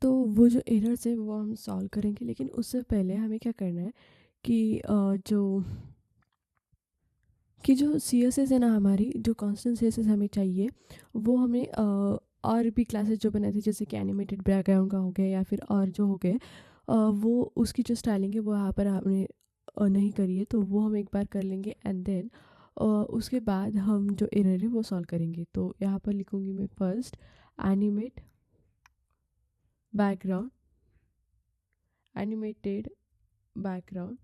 तो वो जो एरर्स है वो हम सॉल्व करेंगे, लेकिन उससे पहले हमें क्या करना है कि जो सी एस एस है ना, हमारी जो कॉन्स्टेंट सी एस एस हमें चाहिए, वो हमें और भी क्लासेस जो बनाए थे, जैसे कि एनिमेटेड बैकग्राउंड का हो गया या फिर और जो हो गए, वो उसकी जो स्टाइलिंग है वो यहाँ पर हमने नहीं करी है, तो वो हम एक बार कर लेंगे एंड देन उसके बाद हम जो एरर है वो सॉल्व करेंगे। तो यहाँ पर लिखूँगी मैं first animate background, animated background,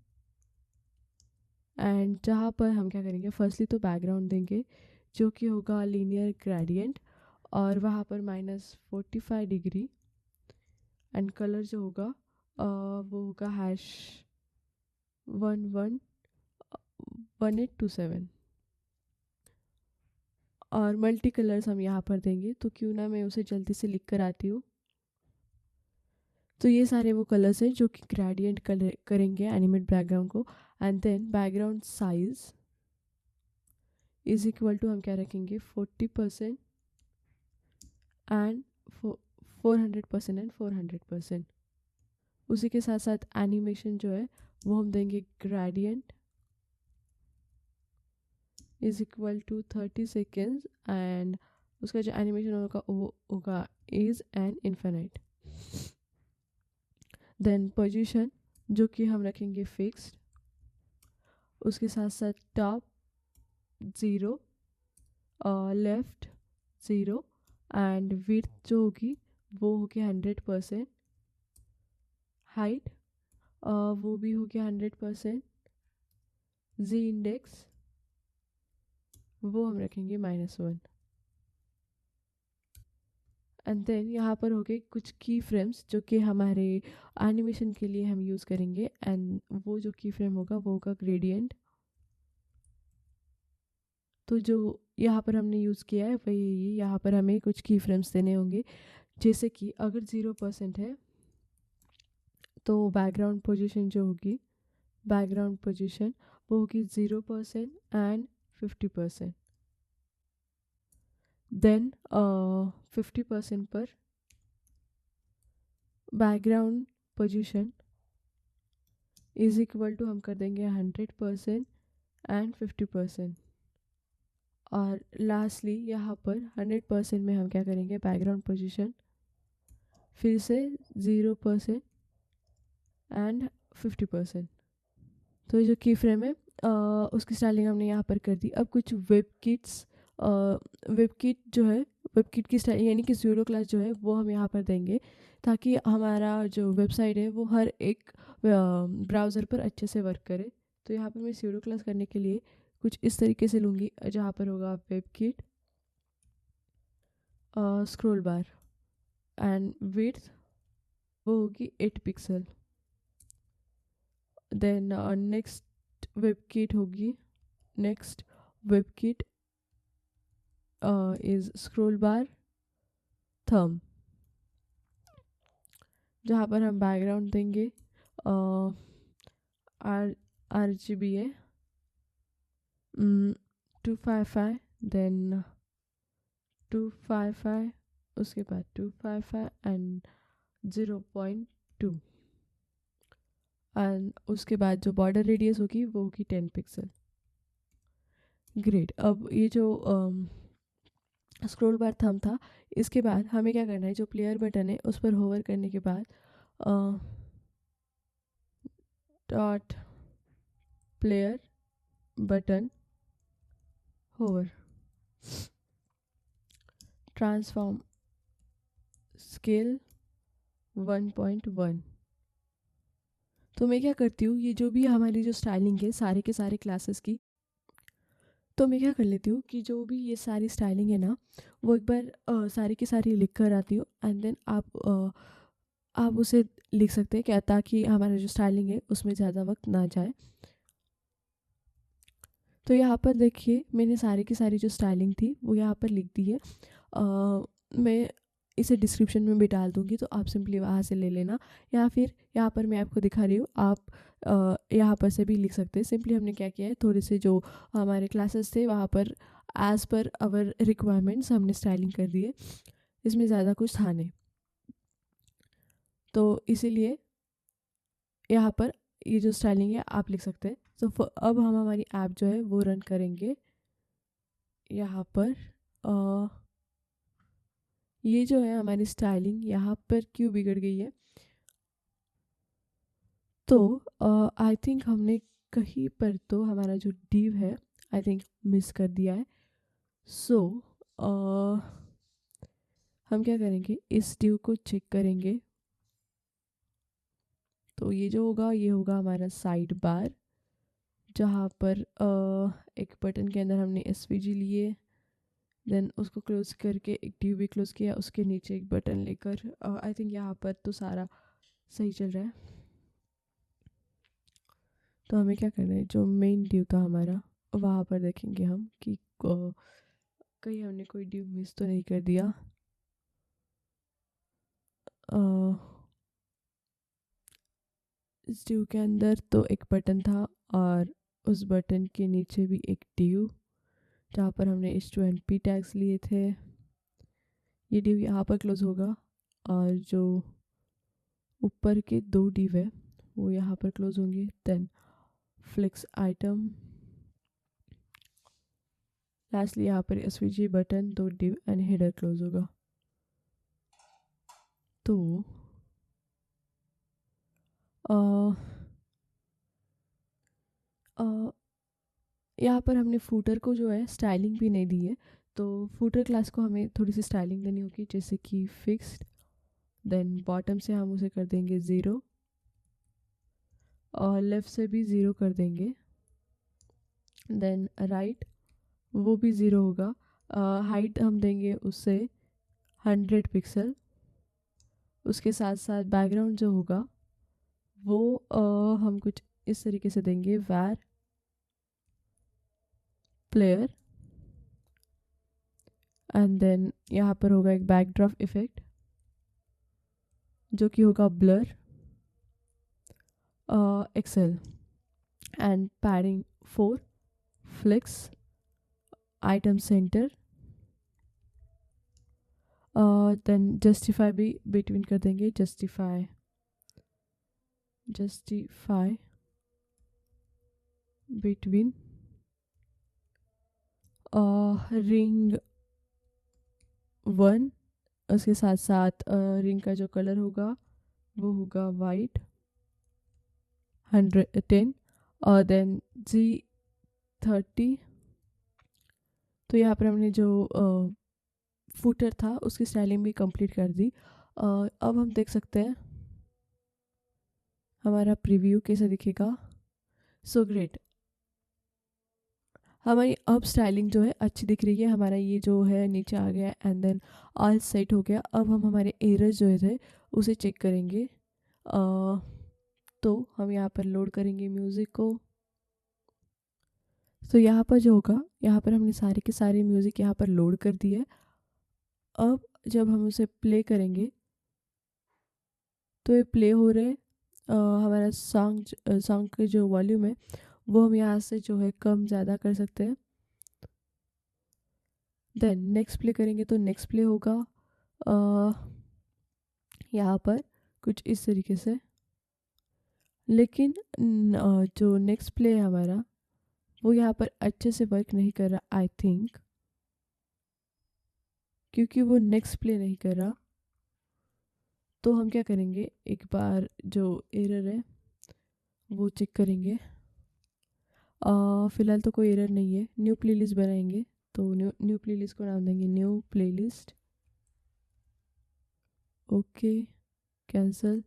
and जहाँ पर हम क्या करेंगे, फर्स्टली तो बैकग्राउंड देंगे जो कि होगा लीनियर ग्रेडियंट, और वहाँ पर -45 डिग्री, एंड कलर जो होगा वो होगा #111827, और मल्टी कलर्स हम यहाँ पर देंगे। तो क्यों ना मैं उसे जल्दी से लिख कर आती हूँ। तो ये सारे वो कलर्स हैं जो कि ग्रेडियंट कलर करेंगे एनिमेट बैकग्राउंड को। And then background size is equal to हम क्या रखेंगे, 40% एंड 400% एंड 400%। उसी के साथ साथ एनिमेशन जो है वो हम देंगे gradient is equal to 30 seconds, and उसका जो एनिमेशन होगा वो होगा is an infinite. Then position जो कि हम रखेंगे फिक्स्ड, उसके साथ साथ टॉप 0, लेफ्ट 0, एंड विड्थ जो होगी वो होगी 100%, हाइट वो भी हो गया 100%, जी इंडेक्स वो हम रखेंगे -1, एंड देन यहाँ पर हो गए कुछ की फ्रेम्स जो कि हमारे एनिमेशन के लिए हम यूज़ करेंगे, एंड वो जो की फ्रेम होगा वो होगा ग्रेडियंट। तो जो यहाँ पर हमने यूज़ किया है वही ये, यहाँ पर हमें कुछ की फ्रेम्स देने होंगे, जैसे कि अगर 0% है तो बैकग्राउंड पोजीशन जो होगी, बैकग्राउंड पोजीशन वो होगी 0% एंड 50%। देन 50% पर background position is equal to हम कर देंगे 100% एंड 50%। और लास्टली यहाँ पर 100% में हम क्या करेंगे, बैकग्राउंड पोजीशन फिर से 0% एंड 50%। तो ये जो की फ्रेम है उसकी स्टाइलिंग हमने यहाँ पर कर दी। अब कुछ वेब किट जो है, वेब किट की स्टाइल यानी कि ज़ीरो क्लास जो है वो हम यहाँ पर देंगे, ताकि हमारा जो वेबसाइट है वो हर एक ब्राउज़र पर अच्छे से वर्क करे। तो यहाँ पर मैं ज़ीरो क्लास करने के लिए कुछ इस तरीके से लूँगी, जहाँ पर होगा webkit, scroll bar, and width वो होगी 8 pixel. Then next webkit होगी, next webkit is scroll bar thumb, जहाँ पर हम बैकग्राउंड देंगे RGBA 255, देन 255, उसके बाद 255 एंड 0.2, एंड उसके बाद जो बॉर्डर रेडियस होगी वो होगी 10 पिक्सल। ग्रेट। अब ये जो स्क्रॉल बार थंब था, इसके बाद हमें क्या करना है, जो प्लेयर बटन है उस पर होवर करने के बाद dot player button hover, transform scale 1.1। तो मैं क्या करती हूँ, ये जो भी हमारी जो स्टाइलिंग है सारे के सारे क्लासेस की, तो मैं क्या कर लेती हूँ कि जो भी ये सारी स्टाइलिंग है ना वो एक बार सारी की सारी लिख कर आती हूँ, एंड देन आप उसे लिख सकते हैं क्या, ताकि हमारा जो स्टाइलिंग है उसमें ज़्यादा वक्त ना जाए। तो यहाँ पर देखिए मैंने सारी की सारी जो स्टाइलिंग थी वो यहाँ पर लिख दी है। मैं इसे डिस्क्रिप्शन में भी डाल दूँगी, तो आप सिंपली वहाँ से ले लेना, या फिर यहाँ पर मैं आपको दिखा रही हूँ, आप यहाँ पर से भी लिख सकते हैं। सिंपली हमने क्या किया है, थोड़े से जो हमारे क्लासेस थे वहाँ पर एज़ पर आवर रिक्वायरमेंट्स हमने स्टाइलिंग कर दी है, इसमें ज़्यादा कुछ था नहीं। तो इसीलिए यहाँ पर ये जो स्टाइलिंग है आप लिख सकते हैं। तो अब हम हमारी ऐप जो है वो रन करेंगे। यहाँ पर ये जो है हमारी स्टाइलिंग यहाँ पर क्यों बिगड़ गई है, तो आई थिंक हमने कहीं पर तो हमारा जो div है आई थिंक मिस कर दिया है। सो हम क्या करेंगे, इस div को चेक करेंगे। तो ये जो होगा ये होगा हमारा साइड बार, जहाँ पर एक बटन के अंदर हमने SVG लिए, देन उसको क्लोज करके एक div भी क्लोज किया, उसके नीचे एक बटन लेकर आई थिंक यहाँ पर तो सारा सही चल रहा है। तो हमें क्या करना है, जो मेन div था हमारा वहाँ पर देखेंगे हम कि कहीं हमने कोई div मिस तो नहीं कर दिया। इस div के अंदर तो एक बटन था और उस बटन के नीचे भी एक div, जहाँ पर हमने h2np टैग्स लिए थे। ये div यहाँ पर क्लोज होगा और जो ऊपर के दो div है वो यहाँ पर क्लोज होंगे। देन फ्लिक्स आइटम, लास्टली यहाँ पर SVG बटन, दो div एंड हेडर क्लोज होगा। तो यहाँ पर हमने फूटर को जो है स्टाइलिंग भी नहीं दी है, तो फूटर क्लास को हमें थोड़ी सी स्टाइलिंग देनी होगी, जैसे कि फिक्स्ड, देन बॉटम से हम उसे कर देंगे 0 और लेफ़्ट से भी 0 कर देंगे। देन राइट वो भी 0 होगा। हाइट हम देंगे उससे 100 पिक्सल। उसके साथ साथ बैकग्राउंड जो होगा वो हम कुछ इस तरीके से देंगे, var player, एंड देन यहाँ पर होगा एक बैकड्रॉप इफेक्ट जो कि होगा blur, excel, and padding 4, flex, item center, then justify भी बिटवीन कर देंगे, जस्टिफाई बिटवीन रिंग 1। उसके साथ साथ रिंग का जो कलर होगा वो होगा वाइट 110 और देन G30। तो यहाँ पर हमने जो फूटर था उसकी स्टाइलिंग भी कंप्लीट कर दी। अब हम देख सकते हैं हमारा प्रीव्यू कैसे दिखेगा। सो ग्रेट, हमारी अब स्टाइलिंग जो है अच्छी दिख रही है। हमारा ये जो है नीचे आ गया एंड देन ऑल सेट हो गया। अब हम हमारे एरर्स जो थे उसे चेक करेंगे। तो हम यहाँ पर लोड करेंगे म्यूज़िक को। तो यहाँ पर जो होगा, यहाँ पर हमने सारे के सारे म्यूज़िक यहाँ पर लोड कर दिए। अब जब हम उसे प्ले करेंगे तो ये प्ले हो रहे हमारा सॉन्ग के जो वॉल्यूम है वो हम यहाँ से जो है कम ज़्यादा कर सकते हैं। देन नेक्स्ट प्ले करेंगे तो नेक्स्ट प्ले होगा यहाँ पर कुछ इस तरीके से। लेकिन जो नेक्स्ट प्ले है हमारा वो यहाँ पर अच्छे से वर्क नहीं कर रहा आई थिंक, क्योंकि वो नेक्स्ट प्ले नहीं कर रहा। तो हम क्या करेंगे, एक बार जो एरर है वो चेक करेंगे। फ़िलहाल तो कोई एरर नहीं है। न्यू प्लेलिस्ट बनाएंगे, तो न्यू प्लेलिस्ट को नाम देंगे न्यू प्लेलिस्ट। Okay, cancel.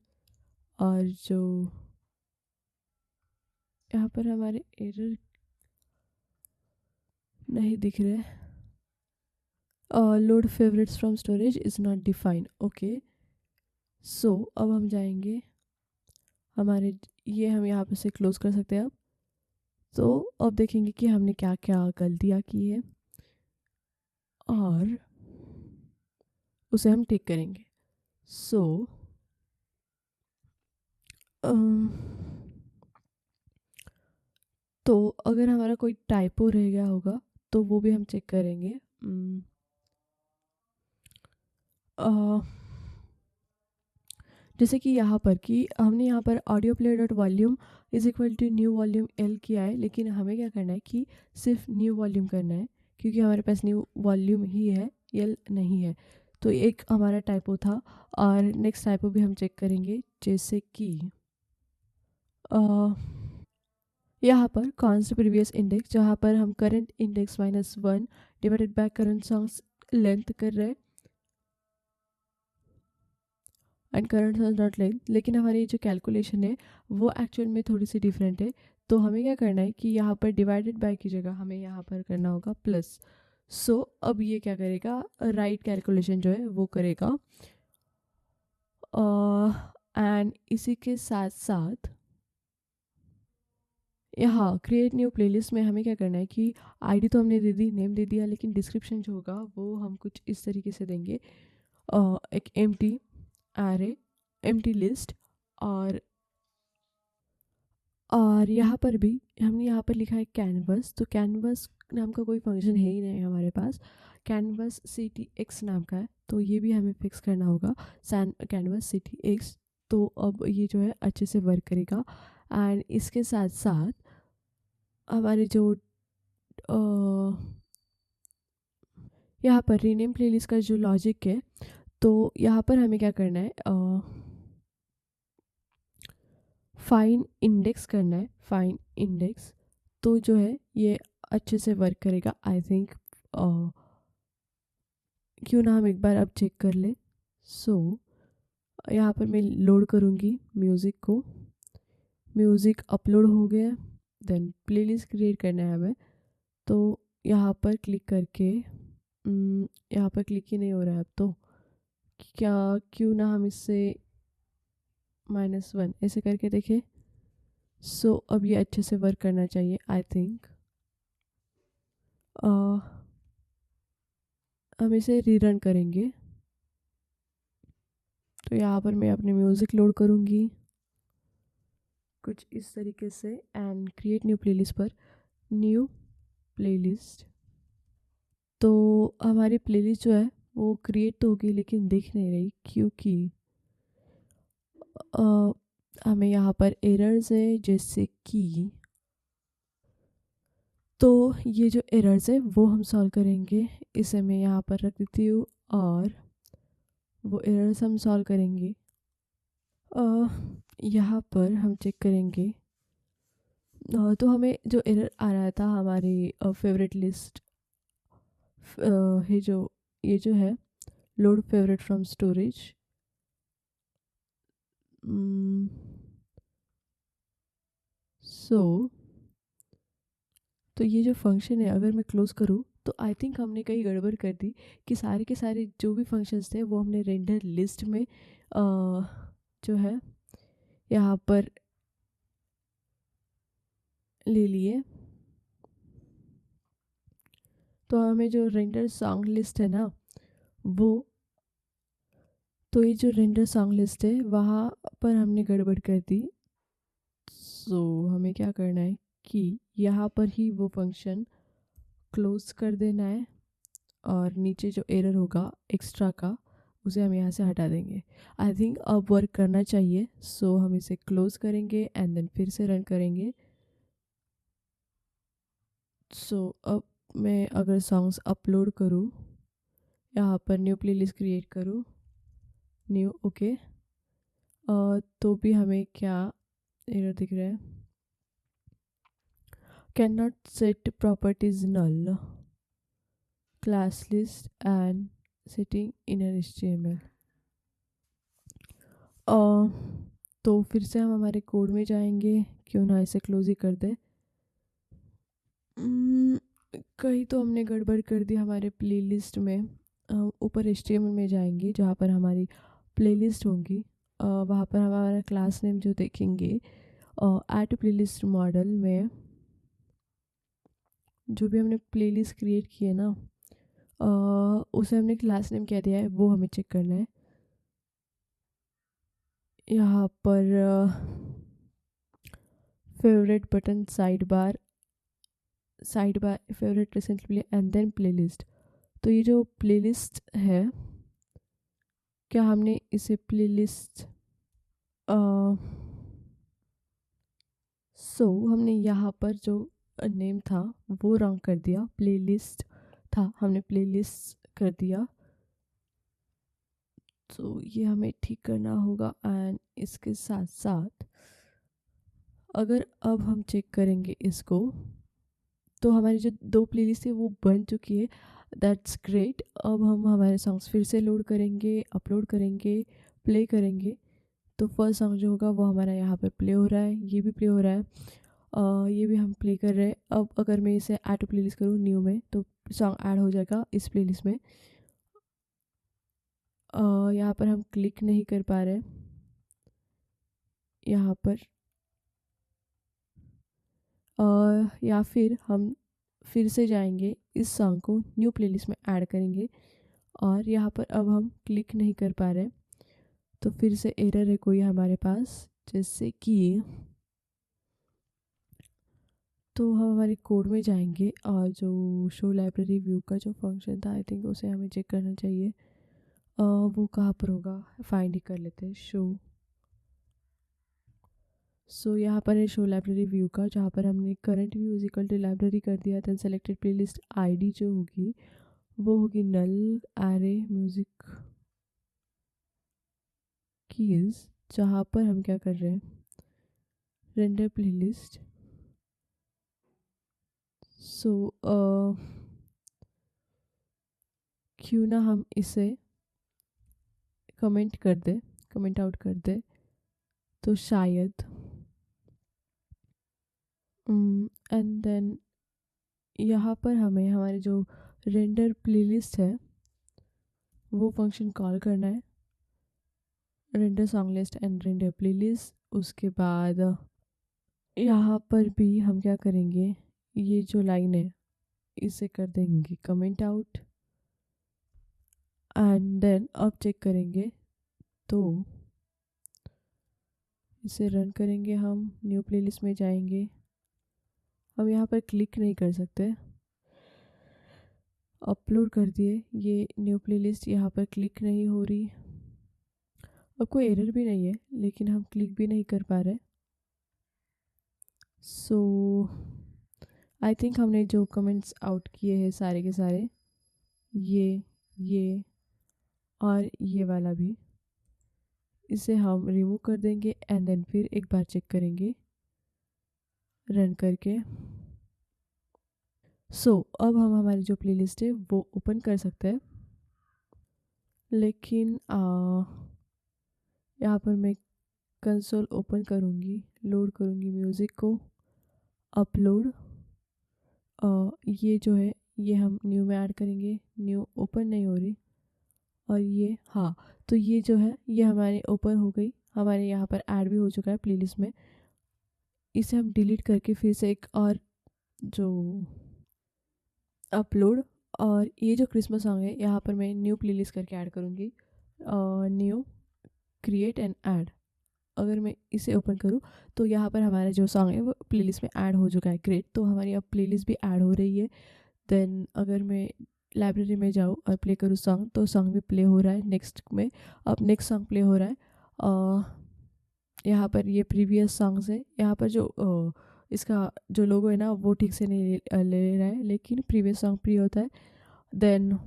और जो यहाँ पर हमारे एरर नहीं दिख रहे, load favourites from storage is not defined. Okay, so अब हम जाएंगे हमारे, ये हम यहाँ पर से क्लोज कर सकते हैं। अब तो अब देखेंगे कि हमने क्या क्या गलतियाँ की है और उसे हम ठीक करेंगे। सो तो अगर हमारा कोई टाइपो रह गया होगा तो वो भी हम चेक करेंगे। जैसे कि यहाँ पर कि हमने यहाँ पर audio player dot volume is equal to new volume L किया है, लेकिन हमें क्या करना है कि सिर्फ न्यू वॉल्यूम करना है, क्योंकि हमारे पास न्यू वॉल्यूम ही है, एल नहीं है। तो एक हमारा टाइपो था। और नेक्स्ट टाइपो भी हम चेक करेंगे, जैसे कि यहाँ पर कॉन्स्ट प्रीवियस इंडेक्स, जहाँ पर हम current index -1 divided by current songs length कर रहे हैं and current song not length, लेकिन हमारी जो कैलकुलेशन है वो एक्चुअल में थोड़ी सी डिफरेंट है। तो हमें क्या करना है कि यहाँ पर डिवाइडेड बाय की जगह हमें यहाँ पर करना होगा प्लस। सो अब ये क्या करेगा, राइट कैलकुलेशन जो है वो करेगा। एंड इसी के साथ साथ यहाँ क्रिएट न्यू प्लेलिस्ट में हमें क्या करना है कि आईडी तो हमने दे दी, नेम दे दिया, लेकिन डिस्क्रिप्शन जो होगा वो हम कुछ इस तरीके से देंगे, एक एम्प्टी एरे, एम्प्टी लिस्ट। और यहाँ पर भी हमने यहाँ पर लिखा है कैनवस, तो कैनवस नाम का कोई फंक्शन है ही नहीं हमारे पास, कैनवस ctx नाम का है, तो ये भी हमें फिक्स करना होगा, कैनवस ctx। तो अब ये जो है अच्छे से वर्क करेगा। एंड इसके साथ साथ हमारे जो यहाँ पर रीनेम प्लेलिस्ट का जो लॉजिक है, तो यहाँ पर हमें क्या करना है, फाइन इंडेक्स करना है, फाइन इंडेक्स। तो जो है ये अच्छे से वर्क करेगा आई थिंक। क्यों ना हम एक बार अब चेक कर ले। सो यहाँ पर मैं लोड करूँगी म्यूज़िक को, म्यूज़िक अपलोड हो गया। देन प्लेलिस्ट क्रिएट करना है हमें, तो यहाँ पर क्लिक करके यहाँ पर क्लिक ही नहीं हो रहा है अब तो, क्या क्यों ना हम इससे -1 ऐसे करके देखें। सो अब ये अच्छे से वर्क करना चाहिए आई थिंक। हम इसे रीरन करेंगे। तो यहाँ पर मैं अपने म्यूज़िक लोड करूँगी कुछ इस तरीके से एंड क्रिएट न्यू प्लेलिस्ट पर, न्यू प्लेलिस्ट। तो हमारी प्लेलिस्ट जो है वो क्रिएट तो होगी, लेकिन दिख नहीं रही क्योंकि हमें यहाँ पर एरर्स है, जैसे कि तो ये जो एरर्स है वो हम सॉल्व करेंगे। इसे मैं यहाँ पर रख देती हूँ और वो एरर्स हम सॉल्व करेंगे। यहाँ पर हम चेक करेंगे। तो हमें जो एरर आ रहा था हमारी फेवरेट लिस्ट है, जो ये जो है लोड फेवरेट फ्रॉम स्टोरेज। तो ये जो फंक्शन है अगर मैं क्लोज करूँ तो आई थिंक हमने कहीं गड़बड़ कर दी, कि सारे के सारे जो भी फंक्शंस थे वो हमने रेंडर लिस्ट में जो है यहाँ पर ले लिए। तो हमें जो रेंडर सॉन्ग लिस्ट है ना वो, तो ये जो रेंडर सॉन्ग लिस्ट है वहाँ पर हमने गड़बड़ कर दी। सो हमें क्या करना है कि यहाँ पर ही वो फंक्शन क्लोज कर देना है और नीचे जो एरर होगा एक्स्ट्रा का उसे हम यहाँ से हटा देंगे। आई थिंक अब वर्क करना चाहिए। सो हम इसे क्लोज करेंगे एंड देन फिर से रन करेंगे। सो अब मैं अगर सॉन्ग्स अपलोड करूँ, यहाँ पर न्यू प्लेलिस्ट क्रिएट करूँ, न्यू ओके, तो भी हमें क्या एरर दिख रहा है, can not set properties null, class list and setting inner HTML। तो फिर से हम हमारे कोड में जाएंगे, क्यों ना इसे क्लोज ही कर दे। कहीं तो हमने गड़बड़ कर दी हमारे प्लेलिस्ट में। ऊपर HTML में जाएंगे जहाँ पर हमारी प्लेलिस्ट होंगी, वहाँ पर हमारा क्लास नेम जो देखेंगे ऐड प्लेलिस्ट मॉडल में जो भी हमने प्लेलिस्ट क्रिएट की है ना, उसे हमने क्लास नेम क्या दिया है वो हमें चेक करना है। यहाँ पर favourite button, side bar favourite recently and then playlist. तो ये जो प्लेलिस्ट है, क्या हमने इसे प्लेलिस्ट सो हमने यहाँ पर जो नेम था वो रॉन्ग कर दिया, प्लेलिस्ट था, हमने प्लेलिस्ट कर दिया, तो ये हमें ठीक करना होगा। एंड इसके साथ साथ अगर अब हम चेक करेंगे इसको, तो हमारी जो 2 प्लेलिस्ट है वो बन चुकी है, दैट्स ग्रेट। अब हम हमारे सॉन्ग्स फिर से लोड करेंगे, अपलोड करेंगे, प्ले करेंगे। तो फर्स्ट सॉन्ग जो होगा वो हमारा यहाँ पर प्ले हो रहा है, ये भी प्ले हो रहा है, ये भी हम प्ले कर रहे हैं। अब अगर मैं इसे ऐड टू प्लेलिस्ट करूँ न्यू में, तो सॉन्ग ऐड हो जाएगा इस प्लेलिस्ट में। यहाँ पर हम क्लिक नहीं कर पा रहे, यहाँ पर या फिर हम फिर से जाएंगे, इस सॉन्ग को न्यू प्लेलिस्ट में ऐड करेंगे, और यहाँ पर अब हम क्लिक नहीं कर पा रहे, तो फिर से एरर है कोई हमारे पास, जैसे कि तो हम हमारे कोड में जाएंगे और जो शो लाइब्रेरी व्यू का जो फंक्शन था, आई थिंक उसे हमें चेक करना चाहिए। वो कहाँ पर होगा, फाइंड ही कर लेते हैं, सो यहाँ पर है शो लाइब्रेरी व्यू का, जहाँ पर हमने current view is equal to library कर दिया था। सेलेक्टेड प्लेलिस्ट आईडी जो होगी वो होगी नल एरे म्यूजिक कीज, जहाँ पर हम क्या कर रहे हैं, रेंडर प्लेलिस्ट। सो क्यों ना हम इसे कमेंट कर दे, कमेंट आउट कर दे, तो शायद एंड देन यहाँ पर हमें हमारे जो रेंडर प्लेलिस्ट है वो फंक्शन कॉल करना है, render song list and render playlist. उसके बाद यहाँ पर भी हम क्या करेंगे, ये जो लाइन है इसे कर देंगे कमेंट आउट, एंड देन अब चेक करेंगे, तो इसे रन करेंगे, हम न्यू प्लेलिस्ट में जाएंगे, हम यहाँ पर क्लिक नहीं कर सकते, अपलोड कर दिए, ये न्यू प्लेलिस्ट यहाँ पर क्लिक नहीं हो रही, अब कोई एरर भी नहीं है लेकिन हम क्लिक भी नहीं कर पा रहे। सो आई थिंक हमने जो कमेंट्स आउट किए हैं सारे के सारे, ये और ये वाला भी, इसे हम रिमूव कर देंगे एंड देन फिर एक बार चेक करेंगे रन करके। अब हम हमारी जो प्लेलिस्ट है वो ओपन कर सकते हैं, लेकिन यहाँ पर मैं कंसोल ओपन करूँगी, लोड करूँगी म्यूज़िक को, अपलोड, ये जो है ये हम न्यू में ऐड करेंगे, न्यू ओपन नहीं हो रही, और ये हाँ, तो ये जो है ये हमारी ओपन हो गई, हमारे यहाँ पर ऐड भी हो चुका है प्लेलिस्ट में। इसे हम डिलीट करके फिर से एक और जो अपलोड, और ये जो क्रिसमस सॉन्ग है यहाँ पर मैं न्यू प्लेलिस्ट करके ऐड करूँगी, न्यू क्रिएट एंड ऐड। अगर मैं इसे ओपन करूँ तो यहाँ पर हमारा जो सॉन्ग है वो प्लेलिस्ट में ऐड हो चुका है, ग्रेट। तो हमारी अब प्लेलिस्ट भी ऐड हो रही है। देन अगर मैं लाइब्रेरी में जाऊँ और प्ले करूँ सॉन्ग, तो सॉन्ग भी प्ले हो रहा है नेक्स्ट में, अब नेक्स्ट सॉन्ग प्ले हो रहा है। यहाँ पर ये प्रीवियस सॉन्ग्स है, यहाँ पर जो इसका जो लोगो है ना वो ठीक से नहीं ले रहा है, लेकिन प्रीवियस सॉन्ग प्ले होता है। देन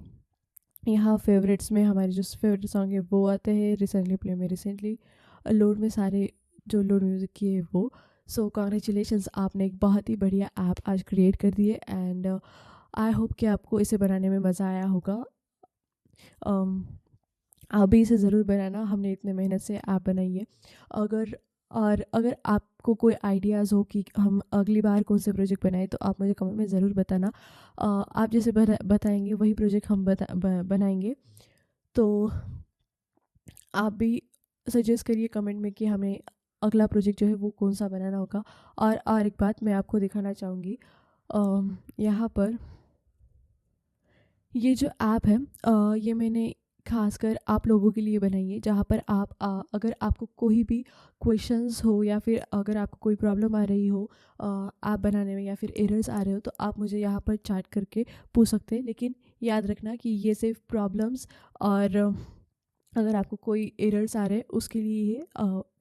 यहाँ फेवरेट्स में हमारे जो फेवरेट सॉन्ग है वो आते हैं, रिसेंटली प्ले में, रिसेंटली लोड में सारे जो लोड म्यूज़िक किए है वो। सो कॉन्ग्रेचुलेशंस, आपने एक बहुत ही बढ़िया ऐप आज क्रिएट कर दी है, एंड आई होप कि आपको इसे बनाने में मज़ा आया होगा। आप भी इसे ज़रूर बनाना, हमने इतने मेहनत से ऐप बनाई है। अगर आपको कोई आइडियाज़ हो कि हम अगली बार कौन से प्रोजेक्ट बनाए, तो आप मुझे कमेंट में ज़रूर बताना। आप जैसे बताएंगे वही प्रोजेक्ट हम बनाएंगे। तो आप भी सजेस्ट करिए कमेंट में कि हमें अगला प्रोजेक्ट जो है वो कौन सा बनाना होगा। और एक बात मैं आपको दिखाना चाहूँगी, यहाँ पर ये जो ऐप है, ये मैंने खासकर आप लोगों के लिए बनाई है, जहाँ पर आप अगर आपको कोई भी क्वेश्चंस हो या फिर अगर आपको कोई प्रॉब्लम आ रही हो ऐप बनाने में, या फिर एरर्स आ रहे हो, तो आप मुझे यहाँ पर चैट करके पूछ सकते हैं। लेकिन याद रखना कि ये सिर्फ प्रॉब्लम्स और अगर आपको कोई एरर्स आ रहे हैं उसके लिए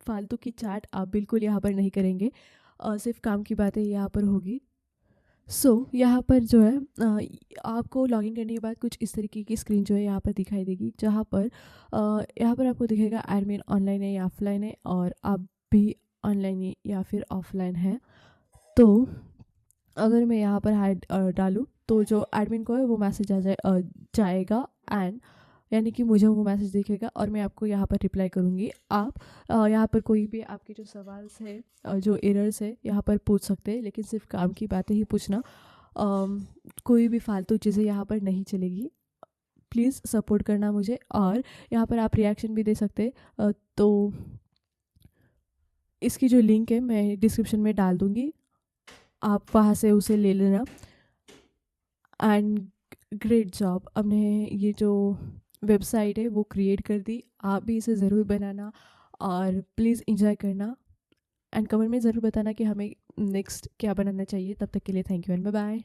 फालतू की चैट आप बिल्कुल यहाँ पर नहीं करेंगे, सिर्फ काम की बातें यहाँ पर होगी। यहाँ पर जो है आपको लॉगिन करने के बाद कुछ इस तरीके की स्क्रीन जो है यहाँ पर दिखाई देगी, जहाँ पर यहाँ पर आपको दिखेगा एडमिन ऑनलाइन है या ऑफलाइन है, और आप भी ऑनलाइन या फिर ऑफलाइन है। तो अगर मैं यहाँ पर हाई डालूँ तो जो एडमिन को है वो मैसेज जाएगा, एंड यानी कि मुझे वो मैसेज दिखेगा और मैं आपको यहाँ पर रिप्लाई करूँगी। आप यहाँ पर कोई भी आपके जो सवाल है, जो एरर्स है, यहाँ पर पूछ सकते हैं, लेकिन सिर्फ काम की बातें ही पूछना, कोई भी फालतू चीज़ें यहाँ पर नहीं चलेगी। प्लीज़ सपोर्ट करना मुझे, और यहाँ पर आप रिएक्शन भी दे सकते हैं। तो इसकी जो लिंक है मैं डिस्क्रिप्शन में डाल दूँगी, आप वहाँ से उसे ले लेना। एंड ग्रेट जॉब, हमने ये जो वेबसाइट है वो क्रिएट कर दी। आप भी इसे ज़रूर बनाना और प्लीज़ इंजॉय करना, एंड कमेंट में ज़रूर बताना कि हमें नेक्स्ट क्या बनाना चाहिए। तब तक के लिए thank you and bye bye.